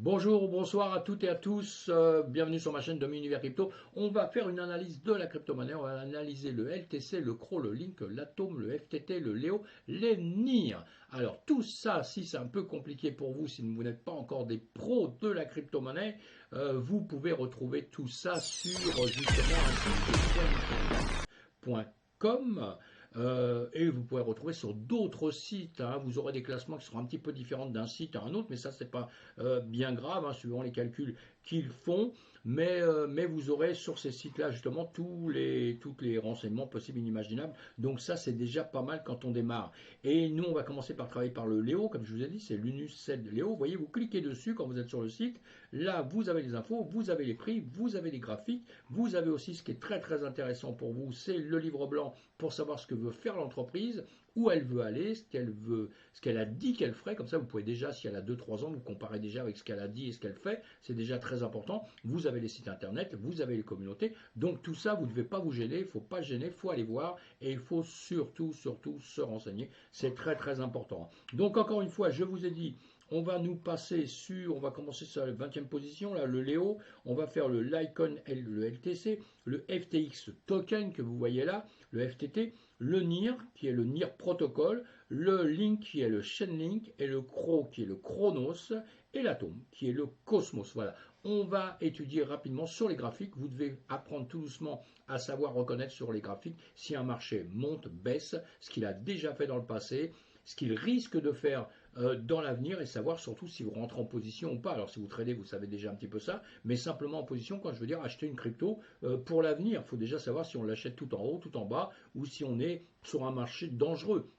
Bonjour, bonsoir à toutes et à tous, bienvenue sur ma chaîne Dom Univers Crypto. On va faire une analyse de la crypto-monnaie, on va analyser le LTC, le CRO, le Link, l'Atom, le FTT, le Léo, les NIR. Alors tout ça, si c'est un peu compliqué pour vous, si vous n'êtes pas encore des pros de la crypto-monnaie, vous pouvez retrouver tout ça sur justement un site coin.com. Et vous pouvez retrouver sur d'autres sites, hein. Vous aurez des classements qui seront un petit peu différents d'un site à un autre, mais ça c'est pas bien grave, hein, suivant les calculs qu'ils font. Mais vous aurez sur ces sites-là justement tous les renseignements possibles et inimaginables. Donc ça c'est déjà pas mal quand on démarre. Et nous on va commencer par travailler par le Léo, comme je vous ai dit, c'est l'Unus 7 Léo. Vous voyez, vous cliquez dessus quand vous êtes sur le site. Là vous avez les infos, vous avez les prix, vous avez les graphiques, vous avez aussi ce qui est très très intéressant pour vous, c'est le livre blanc pour savoir ce que veut faire l'entreprise, où elle veut aller, ce qu'elle a dit qu'elle ferait. Comme ça, vous pouvez déjà, si elle a 2-3 ans, vous comparez déjà avec ce qu'elle a dit et ce qu'elle fait. C'est déjà très important. Vous avez les sites internet, vous avez les communautés. Donc tout ça, vous ne devez pas vous gêner. Il ne faut pas gêner, il faut aller voir et il faut surtout se renseigner. C'est très très important. Donc encore une fois, je vous ai dit, on va on va commencer sur la 20e position, là, le Léo, on va faire le Lycon, le LTC, le FTX token que vous voyez là, le FTT, le NIR, qui est le NIR protocole, le Link, qui est le Chainlink, et le CRO, qui est le Chronos, et l'Atom, qui est le Cosmos. Voilà. On va étudier rapidement sur les graphiques. Vous devez apprendre tout doucement à savoir reconnaître sur les graphiques si un marché monte, baisse, ce qu'il a déjà fait dans le passé, ce qu'il risque de faire dans l'avenir et savoir surtout si vous rentrez en position ou pas. Alors si vous tradez, vous savez déjà un petit peu ça, mais simplement en position quand je veux dire acheter une crypto pour l'avenir. Il faut déjà savoir si on l'achète tout en haut, tout en bas ou si on est sur un marché dangereux.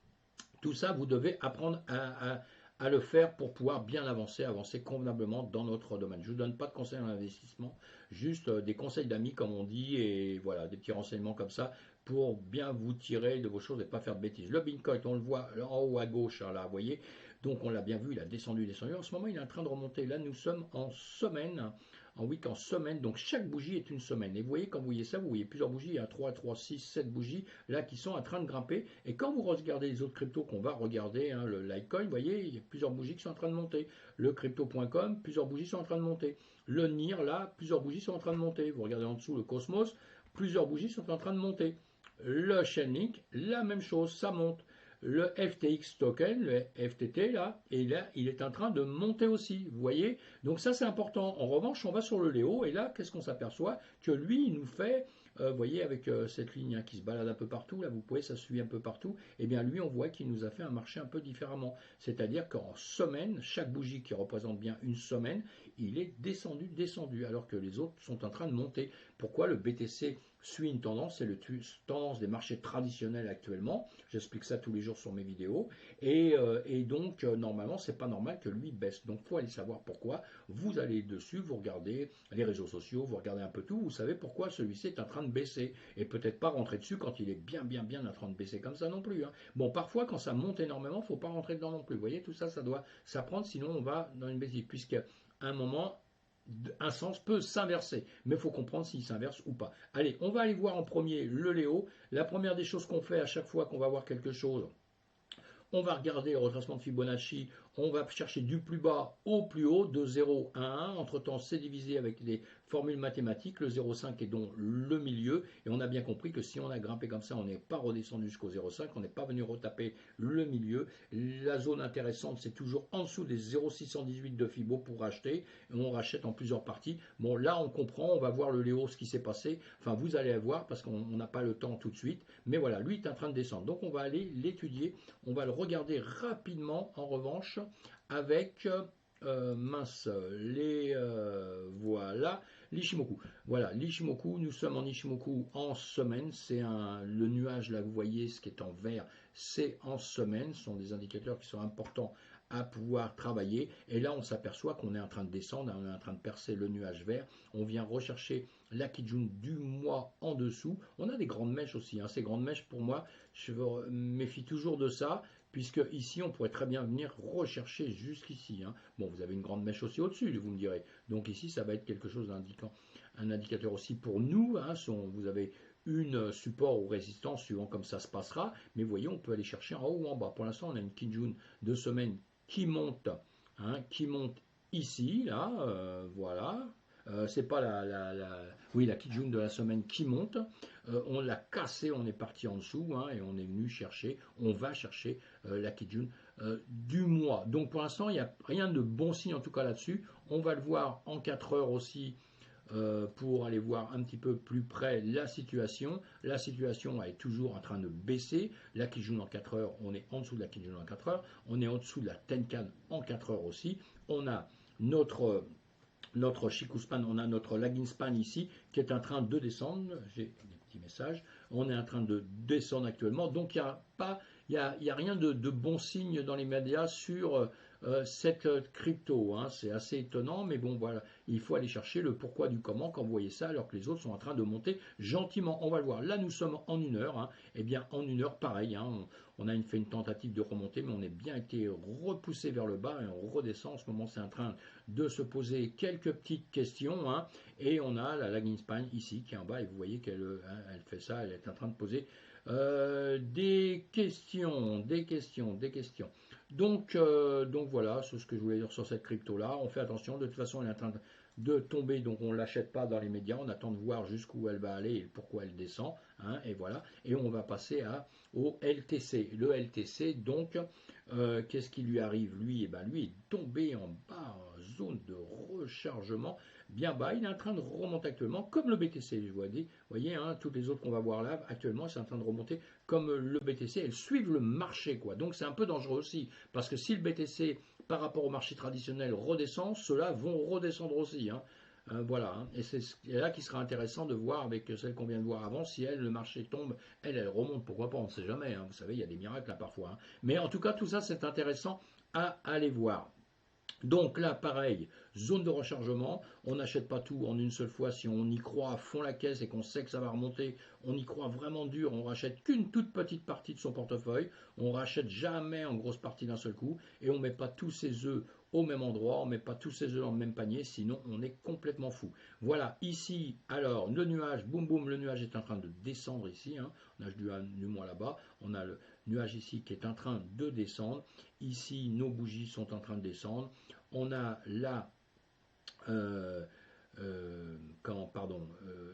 Tout ça, vous devez apprendre à le faire pour pouvoir bien avancer convenablement dans notre domaine. Je ne vous donne pas de conseils en investissement, juste des conseils d'amis comme on dit, et voilà, des petits renseignements comme ça pour bien vous tirer de vos choses et pas faire de bêtises. Le Bitcoin, on le voit en haut à gauche, hein, là, vous voyez, donc on l'a bien vu, il a descendu, descendu. En ce moment, il est en train de remonter. Là, nous sommes en semaine, en week en semaine, donc chaque bougie est une semaine. Et vous voyez, quand vous voyez ça, vous voyez plusieurs bougies, il y a 3, 3, 6, 7 bougies là qui sont en train de grimper. Et quand vous regardez les autres cryptos qu'on va regarder, hein, le Litecoin, vous voyez, il y a plusieurs bougies qui sont en train de monter. Le crypto.com, plusieurs bougies sont en train de monter. Le NIR, là, plusieurs bougies sont en train de monter. Vous regardez en dessous le Cosmos, plusieurs bougies sont en train de monter. Le Chainlink, la même chose, ça monte. Le FTX token, le FTT là, et là, il est en train de monter aussi, vous voyez. Donc ça, c'est important. En revanche, on va sur le Léo, et là, qu'est-ce qu'on s'aperçoit? Que lui, il nous fait, vous voyez, avec cette ligne hein, qui se balade un peu partout, là, vous pouvez, ça suit un peu partout, et bien lui, on voit qu'il nous a fait un marché un peu différemment. C'est-à-dire qu'en semaine, chaque bougie qui représente bien une semaine, il est descendu, descendu, alors que les autres sont en train de monter. Pourquoi le BTC suit une tendance? C'est la tendance des marchés traditionnels actuellement. J'explique ça tous les jours sur mes vidéos. Et donc, normalement, c'est pas normal que lui baisse. Donc, il faut aller savoir pourquoi. Vous allez dessus, vous regardez les réseaux sociaux, vous regardez un peu tout, vous savez pourquoi celui-ci est en train de baisser. Et peut-être pas rentrer dessus quand il est bien en train de baisser comme ça non plus, hein. Bon, parfois, quand ça monte énormément, il ne faut pas rentrer dedans non plus. Vous voyez, tout ça, ça doit s'apprendre, sinon on va dans une bêtise. Puisqu'à un moment, un sens peut s'inverser, mais il faut comprendre s'il s'inverse ou pas. Allez, on va aller voir en premier le Léo. La première des choses qu'on fait à chaque fois qu'on va voir quelque chose, on va regarder le retracement de Fibonacci, on va chercher du plus bas au plus haut, de 0 à 1. Entre-temps, c'est divisé avec les formules mathématiques. Le 0,5 est donc le milieu. Et on a bien compris que si on a grimpé comme ça, on n'est pas redescendu jusqu'au 0,5. On n'est pas venu retaper le milieu. La zone intéressante, c'est toujours en dessous des 0,618 de Fibo pour racheter. On rachète en plusieurs parties. Bon, là, on comprend. On va voir le Léo, ce qui s'est passé. Enfin, vous allez voir parce qu'on n'a pas le temps tout de suite. Mais voilà, lui est en train de descendre. Donc, on va aller l'étudier. On va le regarder rapidement, en revanche, avec mince, voilà, l'Ishimoku. Voilà, l'Ishimoku, nous sommes en Ishimoku en semaine, c'est le nuage là, vous voyez, ce qui est en vert, c'est en semaine, ce sont des indicateurs qui sont importants à pouvoir travailler, et là on s'aperçoit qu'on est en train de descendre, on est en train de percer le nuage vert, on vient rechercher la Kijun du mois en dessous, on a des grandes mèches aussi, hein. Ces grandes mèches pour moi, je me méfie toujours de ça, puisque ici on pourrait très bien venir rechercher jusqu'ici, hein. Bon, vous avez une grande mèche aussi au-dessus, vous me direz, donc ici ça va être quelque chose d'indiquant, un indicateur aussi pour nous, hein. Vous avez une support ou résistance suivant comme ça se passera, mais vous voyez on peut aller chercher en haut ou en bas. Pour l'instant on a une Kijun de semaine qui monte, hein, qui monte ici, là, voilà. C'est pas oui, la Kijun de la semaine qui monte. On l'a cassé, on est parti en dessous, hein, et on est venu chercher, on va chercher la Kijun du mois. Donc pour l'instant, il n'y a rien de bon signe en tout cas là-dessus. On va le voir en 4 heures aussi pour aller voir un petit peu plus près la situation. La situation est toujours en train de baisser. La Kijun en 4 heures, on est en dessous de la Kijun en 4 heures. On est en dessous de la Tenkan en 4 heures aussi. On a notre Shikuspan, on a notre lagging span ici qui est en train de descendre. J'ai des petits messages. On est en train de descendre actuellement. Donc il n'y a pas, il y a rien de bon signe dans les médias sur cette crypto. Hein. C'est assez étonnant, mais bon voilà, il faut aller chercher le pourquoi du comment quand vous voyez ça, alors que les autres sont en train de monter gentiment. On va le voir. Là, nous sommes en 1 heure. Hein. Eh bien, en 1 heure, pareil. Hein, on a fait une tentative de remonter, mais on est bien été repoussé vers le bas et on redescend. En ce moment, c'est en train de se poser quelques petites questions. Hein, et on a la lagging span ici qui est en bas et vous voyez qu'elle elle fait ça, elle est en train de poser des questions. Donc voilà, c'est ce que je voulais dire sur cette crypto là. On fait attention, de toute façon elle est en train de tomber, donc on ne l'achète pas dans les médias, on attend de voir jusqu'où elle va aller et pourquoi elle descend, hein, et voilà, et on va passer au LTC. Le LTC, donc, qu'est-ce qui lui arrive lui? Lui est tombé en bas, en zone de rechargement, bien bas, il est en train de remonter actuellement, comme le BTC, je vous voyez, hein, toutes les autres qu'on va voir là, actuellement, c'est en train de remonter comme le BTC, elles suivent le marché, quoi, donc c'est un peu dangereux aussi, parce que si le BTC par rapport au marché traditionnel redescend, ceux-là vont redescendre aussi. Hein. Voilà, hein. Et c'est là qui sera intéressant de voir avec celle qu'on vient de voir avant, si elle, le marché tombe, elle remonte, pourquoi pas, on ne sait jamais. Hein. Vous savez, il y a des miracles là parfois. Hein. Mais en tout cas, tout ça, c'est intéressant à aller voir. Donc là, pareil, zone de rechargement, on n'achète pas tout en une seule fois. Si on y croit à fond la caisse et qu'on sait que ça va remonter, on y croit vraiment dur, on rachète qu'une toute petite partie de son portefeuille, on rachète jamais en grosse partie d'un seul coup, et on ne met pas tous ses œufs au même endroit, on ne met pas tous ses œufs dans le même panier, sinon on est complètement fou. Voilà, ici, alors, le nuage, boum boum, le nuage est en train de descendre ici, hein, on a du moins là-bas, on a le nuage ici qui est en train de descendre, ici nos bougies sont en train de descendre, on a là,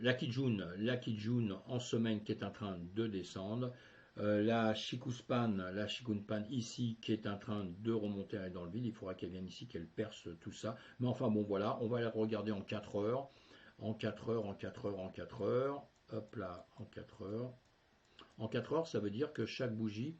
la Kijun en semaine qui est en train de descendre, la Shikunpan ici qui est en train de remonter dans le vide, il faudra qu'elle vienne ici, qu'elle perce tout ça, mais enfin bon voilà, on va la regarder en 4 heures, en 4 heures, en 4 heures, en 4 heures, hop là, en 4 heures. En 4 heures, ça veut dire que chaque bougie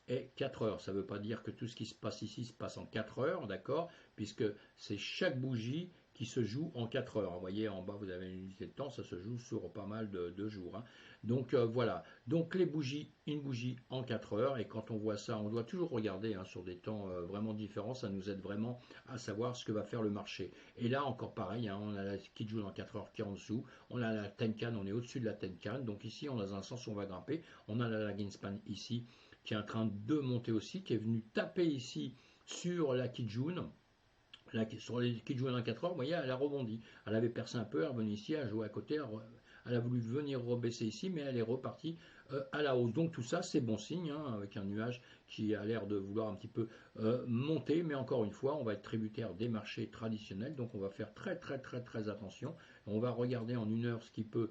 est 4 heures. Ça ne veut pas dire que tout ce qui se passe ici se passe en 4 heures, d'accord? Puisque c'est chaque bougie qui se joue en 4 heures. Vous voyez, en bas, vous avez une unité de temps, ça se joue sur pas mal de jours. Hein. Donc voilà. Donc les bougies, une bougie en 4 heures. Et quand on voit ça, on doit toujours regarder hein, sur des temps vraiment différents. Ça nous aide vraiment à savoir ce que va faire le marché. Et là, encore pareil, hein, on a la Kijun en 4 heures qui est en dessous. On a la Tenkan, on est au-dessus de la Tenkan. Donc ici, on a dans un sens où on va grimper. On a la lagging span ici qui est en train de monter aussi, qui est venu taper ici sur la Kijun. Sur les Kijun en 4 heures, vous voyez, elle a rebondi. Elle avait percé un peu, elle est revenue ici, elle a joué à côté, elle a voulu venir rebaisser ici, mais elle est repartie à la hausse. Donc tout ça, c'est bon signe, hein, avec un nuage qui a l'air de vouloir un petit peu monter, mais encore une fois, on va être tributaire des marchés traditionnels, donc on va faire très très très très attention. On va regarder en 1 heure ce qui peut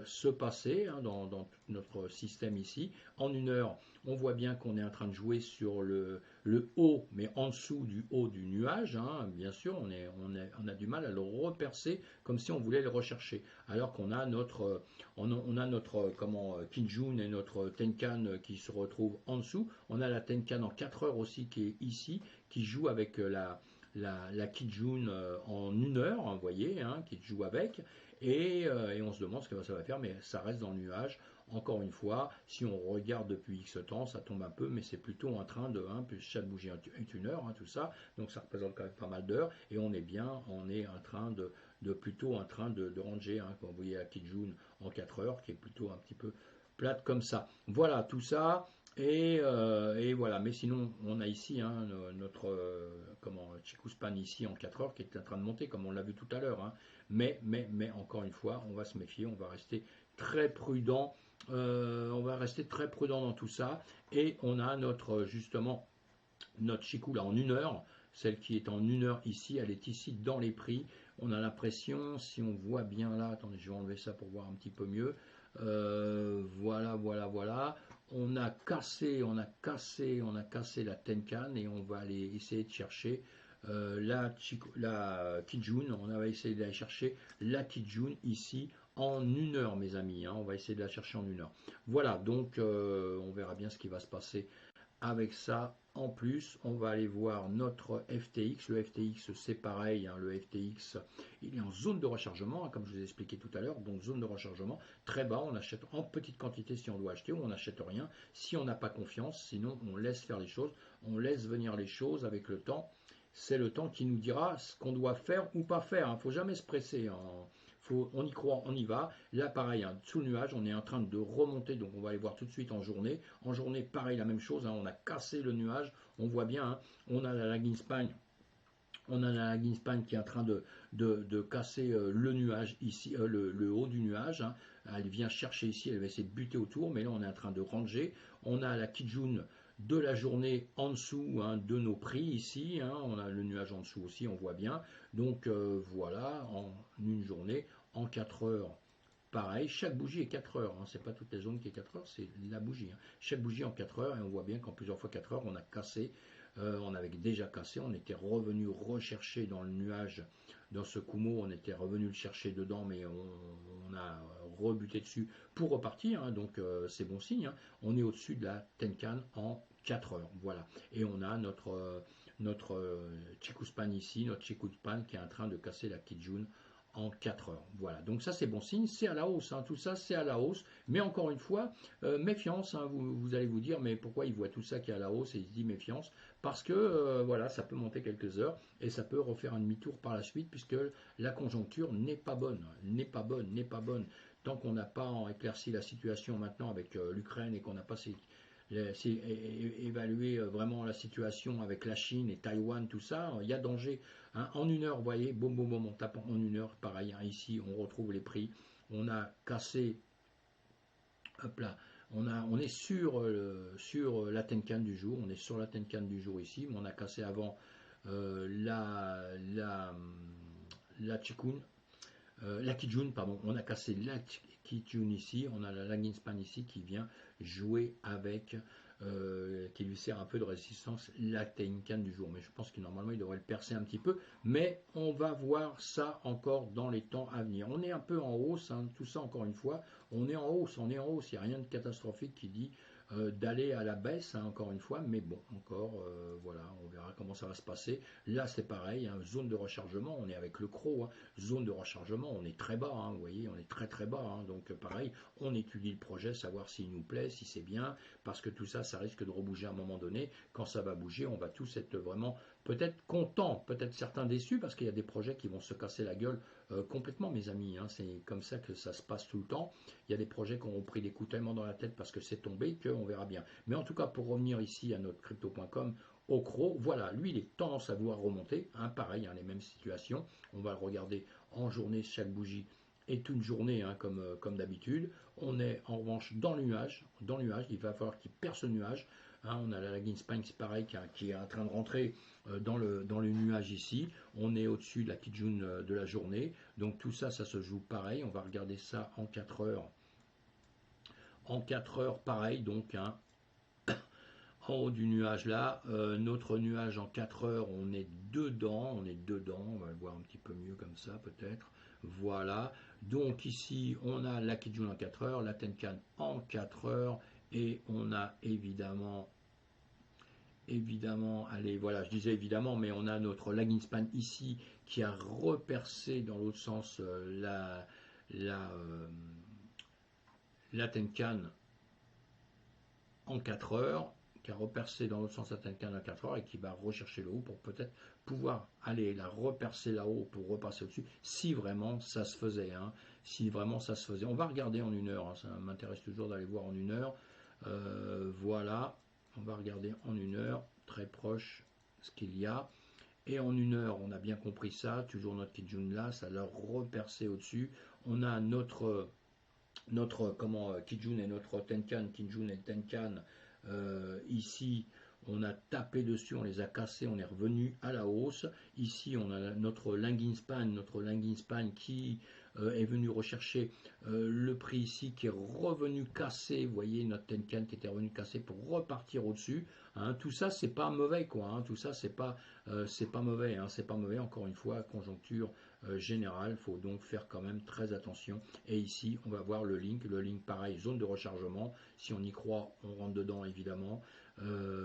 se passer hein, dans tout notre système ici. En 1 heure, on voit bien qu'on est en train de jouer sur le haut, mais en dessous du haut du nuage. Hein, bien sûr, on a du mal à le repercer comme si on voulait le rechercher. Alors qu'on a notre, Kijun et notre Tenkan qui se retrouvent en dessous. On a la Tenkan en 4 heures aussi qui est ici, qui joue avec la Kijun en 1 heure, hein, vous voyez, hein, qui joue avec, et on se demande ce que ça va faire, mais ça reste dans le nuage. Encore une fois, si on regarde depuis X temps, ça tombe un peu, mais c'est plutôt en train de, hein, puis chaque bougie est 1 heure, hein, tout ça, donc ça représente quand même pas mal d'heures, et on est en train plutôt en train de ranger, hein, quand vous voyez la Kijun en 4 heures, qui est plutôt un petit peu plate comme ça. Voilà, tout ça. Et voilà, mais sinon on a ici hein, notre Chikuspan ici en 4 heures qui est en train de monter comme on l'a vu tout à l'heure. Hein. Mais encore une fois, on va se méfier, on va rester très prudent. On va rester très prudent dans tout ça. Et on a notre justement notre Chikou là en 1 heure. celle qui est en 1 heure ici, elle est ici dans les prix. On a l'impression, si on voit bien là, attendez, je vais enlever ça pour voir un petit peu mieux. Voilà, voilà, voilà. On a cassé la Tenkan et on va aller essayer de chercher la Kijun. On va essayer d'aller chercher la Kijun ici en 1 heure, mes amis. Hein. On va essayer de la chercher en 1 heure. Voilà, donc on verra bien ce qui va se passer avec ça. En plus, on va aller voir notre FTX. Le FTX, c'est pareil. Hein, le FTX, il est en zone de rechargement, hein, comme je vous ai expliqué tout à l'heure. Donc, zone de rechargement très bas. On achète en petite quantité si on doit acheter ou on n'achète rien si on n'a pas confiance. Sinon, on laisse faire les choses. On laisse venir les choses avec le temps. C'est le temps qui nous dira ce qu'on doit faire ou pas faire. Il ne faut jamais se presser. Hein. On y croit, on y va. Là, pareil, hein, sous le nuage, on est en train de remonter. Donc, on va aller voir tout de suite en journée. En journée, pareil, la même chose. Hein, on a cassé le nuage. On voit bien, hein, on a la lagging span. On a la lagging span qui est en train de casser le nuage ici, le haut du nuage. Hein. Elle vient chercher ici, elle va essayer de buter autour. Mais là, on est en train de ranger. On a la Kijun de la journée en dessous, hein, de nos prix ici. Hein. On a le nuage en dessous aussi, on voit bien. Donc voilà, en une journée, en 4 heures. Pareil, chaque bougie est 4 heures, hein. C'est pas toute la zone qui est 4 heures, c'est la bougie. Hein. Chaque bougie en 4 heures, et on voit bien qu'en plusieurs fois 4 heures, on a cassé, on avait déjà cassé, on était revenu rechercher dans le nuage, dans ce Kumo, on était revenu le chercher dedans, mais on a rebuté dessus pour repartir, hein. Donc c'est bon signe. Hein. On est au-dessus de la Tenkan en 4 heures, voilà. Et on a notre Chikuspan ici, notre Chikuspan qui est en train de casser la Kijun en 4 heures. Voilà, donc ça c'est bon signe, c'est à la hausse, hein. Tout ça c'est à la hausse, mais encore une fois, méfiance, hein. Vous allez vous dire, mais pourquoi il voit tout ça qui est à la hausse et il se dit méfiance, parce que voilà, ça peut monter quelques heures et ça peut refaire un demi-tour par la suite, puisque la conjoncture n'est pas bonne, n'est pas bonne, n'est pas bonne. Tant qu'on n'a pas éclairci la situation maintenant avec l'Ukraine et qu'on n'a pas évalué vraiment la situation avec la Chine et Taïwan, tout ça, il y a danger. Hein. En 1 heure, vous voyez, boum, boum, boum, on tape en 1 heure, pareil, hein, ici, on retrouve les prix. On a cassé, hop là, on est sur la Tenkan du jour, on est sur la Tenkan du jour ici, mais on a cassé avant la Chikun, la Kijun, pardon, on a cassé la Kijun ici, on a la lagging span ici qui vient jouer avec, qui lui sert un peu de résistance, la Tenkan du jour. Mais je pense que normalement il devrait le percer un petit peu, mais on va voir ça encore dans les temps à venir. On est un peu en hausse, hein, tout ça encore une fois, on est en hausse, il n'y a rien de catastrophique qui dit d'aller à la baisse, hein, encore une fois, mais bon, encore, voilà, on verra comment ça va se passer. Là, c'est pareil, hein, zone de rechargement, on est avec le croc, hein, zone de rechargement, on est très bas, hein, vous voyez, on est très très bas, hein, donc pareil, on étudie le projet, savoir s'il nous plaît, si c'est bien, parce que tout ça, ça risque de rebouger à un moment donné. Quand ça va bouger, on va tous être vraiment peut-être contents, peut-être certains déçus, parce qu'il y a des projets qui vont se casser la gueule complètement, mes amis, hein, c'est comme ça que ça se passe tout le temps. Il y a des projets qui ont pris des coups tellement dans la tête parce que c'est tombé qu'on verra bien. Mais en tout cas, pour revenir ici à notre crypto.com, au CRO, voilà, lui, il est tendance à vouloir remonter, hein, pareil, hein, les mêmes situations. On va le regarder en journée, chaque bougie est une journée, hein, comme d'habitude. On est en revanche dans le nuage, il va falloir qu'il perce le nuage. Hein, on a la lagging span, c'est pareil, qui est en train de rentrer dans le nuage ici. On est au-dessus de la Kijun de la journée. Donc tout ça, ça se joue pareil. On va regarder ça en 4 heures. En 4 heures, pareil, donc hein, en haut du nuage là, notre nuage en 4 heures, on est dedans, on va le voir un petit peu mieux comme ça peut-être, voilà, donc ici on a la Kijun en 4 heures, la Tenkan en 4 heures, et on a évidemment, allez voilà, je disais évidemment, mais on a notre lagging span ici, qui a repercé dans l'autre sens la Tenkan en 4 heures, qui a repercé dans l'autre sens la Tenkan en 4 heures et qui va rechercher le haut pour peut-être pouvoir aller la repercer là-haut pour repasser au-dessus, si vraiment ça se faisait. Hein, si vraiment ça se faisait. On va regarder en 1 heure, hein, ça m'intéresse toujours d'aller voir en 1 heure. Voilà, on va regarder en 1 heure, très proche ce qu'il y a. Et en 1 heure, on a bien compris ça, toujours notre Kijun là, ça l'a repercé au-dessus. On a notre Kijun et notre Tenkan, Kijun et Tenkan, ici on a tapé dessus, on les a cassés, on est revenu à la hausse. Ici, on a notre Linking Span qui est venu rechercher le prix ici, qui est revenu casser. Vous voyez notre Tenkan qui était revenu casser pour repartir au-dessus. Hein, tout ça, c'est pas mauvais, quoi. Hein, tout ça, c'est pas mauvais. Hein, c'est pas mauvais. Encore une fois, conjoncture générale, il faut donc faire quand même très attention. Et ici, on va voir le link. Le link, pareil, zone de rechargement. Si on y croit, on rentre dedans, évidemment.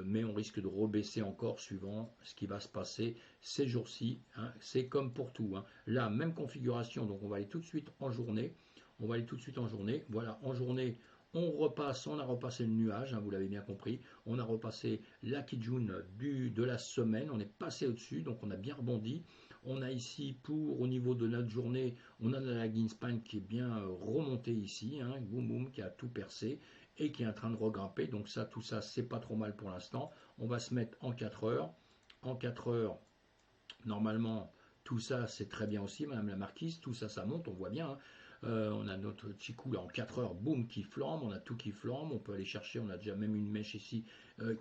Mais on risque de rebaisser encore suivant ce qui va se passer ces jours-ci. Hein. C'est comme pour tout. Hein. Là, même configuration, donc on va aller tout de suite en journée. On va aller tout de suite en journée. Voilà, en journée, on a repassé le nuage, hein, vous l'avez bien compris. On a repassé la Kijun de la semaine. On est passé au-dessus, donc on a bien rebondi. On a ici, au niveau de notre journée, on a la lagging span qui est bien remontée ici, hein, boum boum, qui a tout percé et qui est en train de regrimper. Donc ça, tout ça, c'est pas trop mal pour l'instant. On va se mettre en 4 heures. En 4 heures, normalement, tout ça, c'est très bien aussi, Madame la Marquise. Tout ça, ça monte, on voit bien. Hein. On a notre Chikou là en 4 heures, boum, qui flambe. On a tout qui flambe. On peut aller chercher. On a déjà même une mèche ici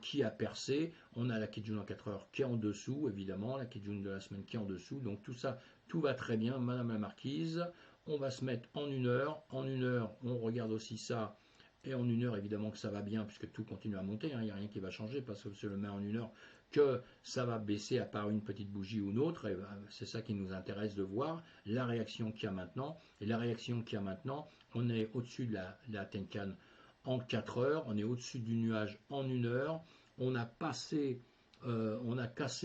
qui a percé. On a la Kijun en 4 heures qui est en dessous, évidemment. La Kijun de la semaine qui est en dessous. Donc tout ça, tout va très bien, Madame la Marquise. On va se mettre en 1 heure. En 1 heure, on regarde aussi ça. Et en 1 heure, évidemment que ça va bien, puisque tout continue à monter, il n'y a rien qui va changer, parce que c'est le met en 1 heure que ça va baisser à part une petite bougie ou une autre, et c'est ça qui nous intéresse de voir, la réaction qu'il y a maintenant. Et la réaction qu'il y a maintenant, on est au-dessus de la Tenkan en 4 heures, on est au-dessus du nuage en 1 heure, on a cassé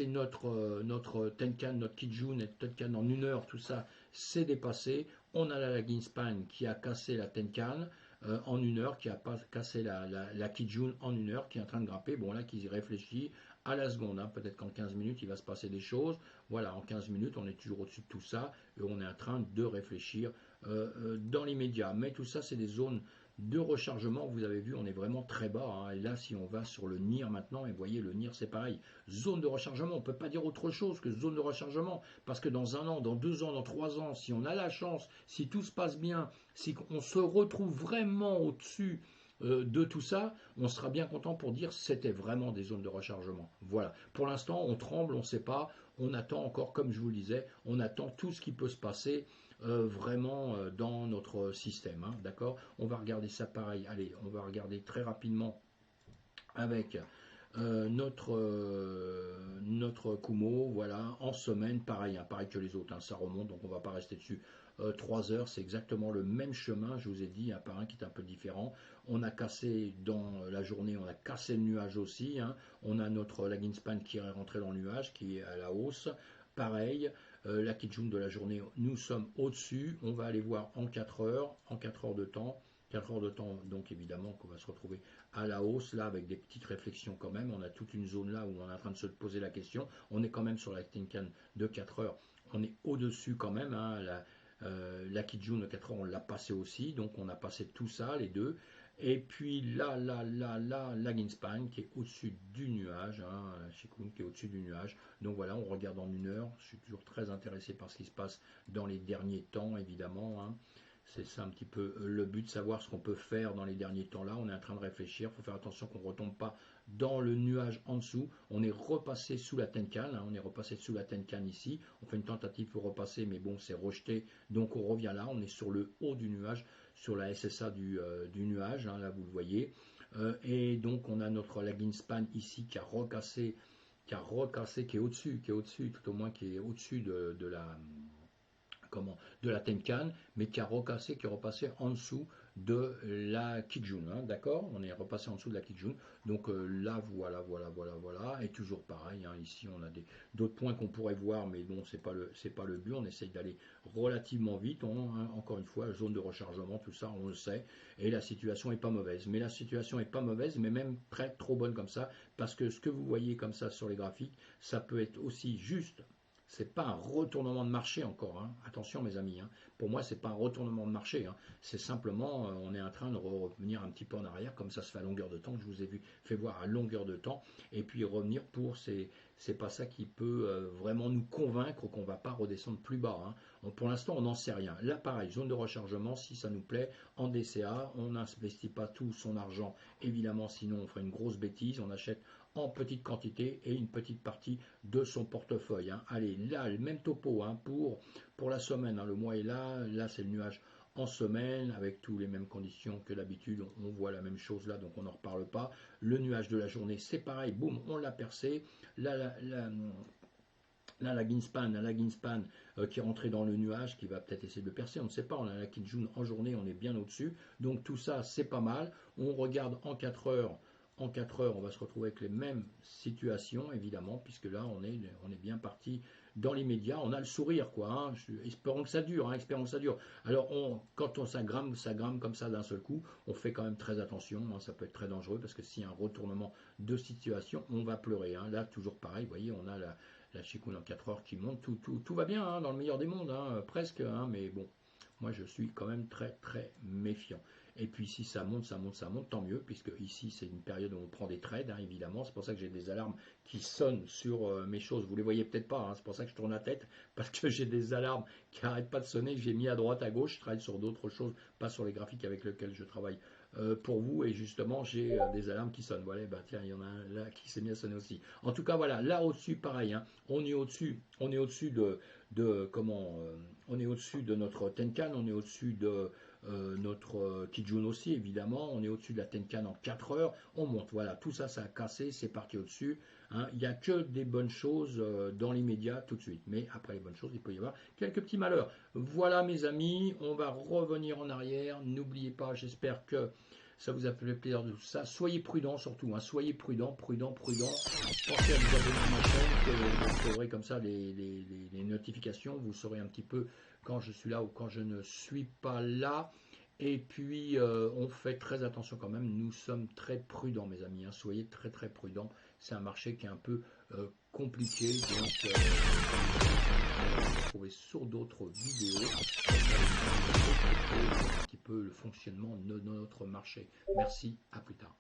notre Tenkan, notre Kijun et Tenkan en 1 heure, tout ça c'est dépassé. On a la lagging span qui a cassé la Tenkan, en 1 heure, qui a pas cassé la Kijun en 1 heure, qui est en train de grimper. Bon, là, qui y réfléchit à la seconde. Hein. Peut-être qu'en 15 minutes, il va se passer des choses. Voilà, en 15 minutes, on est toujours au-dessus de tout ça et on est en train de réfléchir dans l'immédiat. Mais tout ça, c'est des zones de rechargement. Vous avez vu, on est vraiment très bas. Hein. Et là, si on va sur le NIR maintenant, et vous voyez, le NIR, c'est pareil. Zone de rechargement, on ne peut pas dire autre chose que zone de rechargement. Parce que dans 1 an, dans 2 ans, dans 3 ans, si on a la chance, si tout se passe bien, si on se retrouve vraiment au-dessus de tout ça, on sera bien content pour dire c'était vraiment des zones de rechargement. Voilà. Pour l'instant, on tremble, on ne sait pas, on attend encore, comme je vous le disais, on attend tout ce qui peut se passer vraiment dans notre système. Hein, d'accord. On va regarder ça pareil. Allez, on va regarder très rapidement avec notre Kumo, voilà, en semaine, pareil, hein, pareil que les autres, hein, ça remonte, donc on ne va pas rester dessus 3 heures, c'est exactement le même chemin, je vous ai dit, un par un qui est un peu différent. On a cassé dans la journée, on a cassé le nuage aussi, hein. On a notre lagging span qui est rentré dans le nuage, qui est à la hausse, pareil, la Kijun de la journée, nous sommes au-dessus, on va aller voir en 4 heures de temps, 4 heures de temps, donc évidemment qu'on va se retrouver à la hausse, là, avec des petites réflexions quand même. On a toute une zone là où on est en train de se poser la question. On est quand même sur la Tenkan de 4 heures. On est au-dessus quand même. Hein. La Kijun de 4 heures, on l'a passé aussi. Donc on a passé tout ça, les deux. Et puis là, la Ginspan qui est au-dessus du nuage, hein, Shikun qui est au-dessus du nuage. Donc voilà, on regarde en 1 heure. Je suis toujours très intéressé par ce qui se passe dans les derniers temps, évidemment. Hein. C'est ça un petit peu le but, de savoir ce qu'on peut faire dans les derniers temps là. On est en train de réfléchir, il faut faire attention qu'on ne retombe pas dans le nuage en dessous. On est repassé sous la Tenkan, hein, on est repassé sous la Tenkan ici. On fait une tentative pour repasser, mais bon, c'est rejeté. Donc on revient là, on est sur le haut du nuage, sur la SSA du nuage, hein, là vous le voyez. Et donc on a notre lagging span ici qui a recassé, qui est au-dessus, tout au moins qui est au-dessus de la Tenkan, mais qui a recassé, qui est repassé en dessous de la Kijun, hein, d'accord. On est repassé en dessous de la Kijun, donc là voilà, et toujours pareil, hein, ici on a d'autres points qu'on pourrait voir, mais bon, c'est pas le but. On essaye d'aller relativement vite, hein, encore une fois, zone de rechargement, tout ça, on le sait, et la situation est pas mauvaise, mais même très trop bonne comme ça, parce que ce que vous voyez comme ça sur les graphiques, ça peut être aussi juste. C'est pas un retournement de marché encore, hein. Attention mes amis, hein. Pour moi c'est pas un retournement de marché, hein. C'est simplement on est en train de revenir un petit peu en arrière, comme ça se fait à longueur de temps, je vous ai fait voir à longueur de temps, et puis revenir pour ces c'est pas ça qui peut vraiment nous convaincre qu'on va pas redescendre plus bas, hein. Pour l'instant, on n'en sait rien. Là, pareil, zone de rechargement, si ça nous plaît, en DCA, on n'investit pas tout son argent, évidemment, sinon on ferait une grosse bêtise. On achète en petite quantité et une petite partie de son portefeuille, hein. Allez, là, le même topo, hein, pour la semaine, hein. Le mois est là c'est le nuage en semaine, avec toutes les mêmes conditions que d'habitude, on voit la même chose là, donc on n'en reparle pas. Le nuage de la journée, c'est pareil, boum, on l'a percé. Là, la Greenspan qui est rentrée dans le nuage, qui va peut-être essayer de le percer, on ne sait pas. On a la Kijun en journée, on est bien au-dessus. Donc tout ça, c'est pas mal. On regarde en 4 heures. En 4 heures, on va se retrouver avec les mêmes situations, évidemment, puisque là, on est bien parti dans l'immédiat. On a le sourire, quoi, hein. Espérons que ça dure, hein, espérons que ça dure. Alors, quand ça grimpe comme ça d'un seul coup, on fait quand même très attention, hein. Ça peut être très dangereux, parce que s'il y a un retournement de situation, on va pleurer, hein. Là, toujours pareil, vous voyez, on a la Chicoune en 4 heures qui monte, tout va bien, hein, dans le meilleur des mondes, hein, presque, hein, mais bon, moi je suis quand même très très méfiant. Et puis si ça monte, tant mieux, puisque ici c'est une période où on prend des trades, hein, évidemment. C'est pour ça que j'ai des alarmes qui sonnent sur mes choses. Vous les voyez peut-être pas, hein, c'est pour ça que je tourne la tête, parce que j'ai des alarmes qui n'arrêtent pas de sonner, que j'ai mis à droite, à gauche. Je travaille sur d'autres choses, pas sur les graphiques avec lesquels je travaille pour vous, et justement j'ai des alarmes qui sonnent. Voilà, bah tiens, il y en a un là qui s'est mis à sonner aussi. En tout cas, voilà, là au-dessus, pareil, hein, on est au-dessus on est au-dessus de notre Tenkan, on est au-dessus de notre Kijun aussi, évidemment, on est au-dessus de la Tenkan en 4 heures, on monte, voilà, tout ça, ça a cassé, c'est parti au-dessus, hein. Il n'y a que des bonnes choses dans l'immédiat tout de suite, mais après les bonnes choses, il peut y avoir quelques petits malheurs. Voilà mes amis, on va revenir en arrière, n'oubliez pas, j'espère que ça vous a fait plaisir de tout ça. Soyez prudents surtout, hein. Soyez prudents. Pensez à vous abonner à ma chaîne, que vous recevrez comme ça les notifications. Vous saurez un petit peu quand je suis là ou quand je ne suis pas là. Et puis, on fait très attention quand même. Nous sommes très prudents, mes amis, hein. Soyez très très prudents. C'est un marché qui est un peu compliqué. Donc, on va se retrouver sur d'autres vidéos. Un petit peu le fonctionnement de notre marché. Merci, à plus tard.